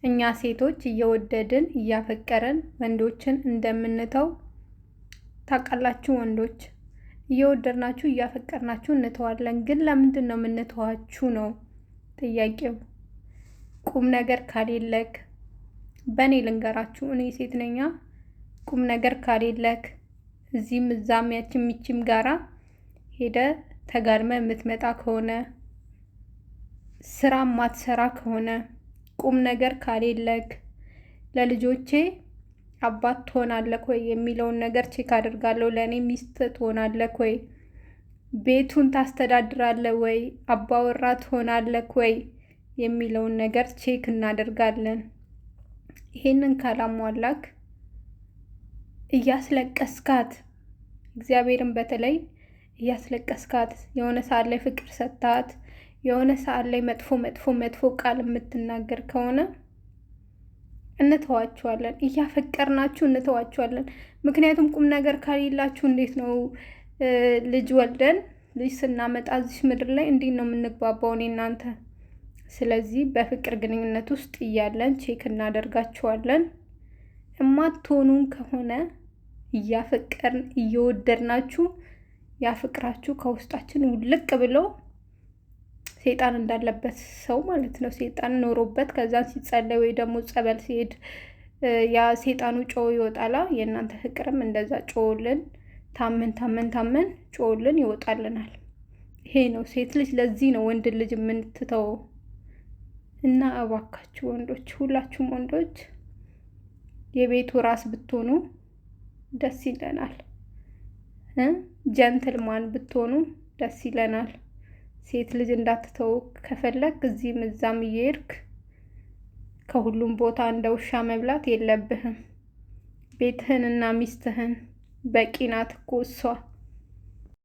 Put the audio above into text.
እኛ ሴቶች እየወደድን እያፈቀረን ወንዶችን እንደምንተው ታውቃላችሁ። ወንዶች እየወደድናችሁ እያፈቀርናችሁ እንተዋለን። ግን ለምንድን ነው የምንተዋችሁ ነው ጥያቄው። ቁም ነገር ካሌለክ፣ በእኔ ልንገራችሁ፣ እኔ ሴት ነኛ። ቁም ነገር ካሌለክ እዚህም እዛም ያችም ይችም ጋራ ሄደ ተጋድመ የምትመጣ ከሆነ፣ ስራ ማትሰራ ከሆነ፣ ቁም ነገር ካሌለክ፣ ለልጆቼ አባት ትሆናለክ ወይ የሚለውን ነገር ቼክ አድርጋለሁ። ለእኔ ሚስት ትሆናለክ ወይ፣ ቤቱን ታስተዳድራለህ ወይ፣ አባወራ ትሆናለክ ወይ የሚለውን ነገር ቼክ እናደርጋለን። ይሄንን ካላሟላክ እያስለቀስካት፣ እግዚአብሔርን በተለይ እያስለቀስካት፣ የሆነ ሰዓት ላይ ፍቅር ሰጥታት፣ የሆነ ሰዓት ላይ መጥፎ ቃል የምትናገር ከሆነ እንተዋችኋለን። እያፈቀርናችሁ እንተዋችኋለን። ምክንያቱም ቁም ነገር ካሌላችሁ እንዴት ነው ልጅ ወልደን ልጅ ስናመጣ እዚህ ምድር ላይ እንዴት ነው የምንግባባው እኔ እናንተ? ስለዚህ በፍቅር ግንኙነት ውስጥ እያለን ቼክ እናደርጋችኋለን። እማትሆኑን ከሆነ እያፈቀርን እየወደድናችሁ ያፍቅራችሁ ከውስጣችን ውልቅ ብሎ ሴጣን እንዳለበት ሰው ማለት ነው። ሴጣን ኖሮበት ከዛን ሲጸለይ ወይ ደግሞ ጸበል ሲሄድ ያ ሴጣኑ ጮው ይወጣላ። የእናንተ ፍቅርም እንደዛ ጮውልን ታመን ጮውልን ይወጣልናል። ይሄ ነው ሴት ልጅ። ለዚህ ነው ወንድ ልጅ የምንትተው። እና እባካችሁ ወንዶች፣ ሁላችሁም ወንዶች የቤቱ ራስ ብትሆኑ ደስ ይለናል። ጀንትልማን ብትሆኑ ደስ ይለናል። ሴት ልጅ እንዳትተው ከፈለግ እዚህም እዛም እየሄድክ ከሁሉም ቦታ እንደ ውሻ መብላት የለብህም። ቤትህንና ሚስትህን በቂ ናት እኮ እሷ።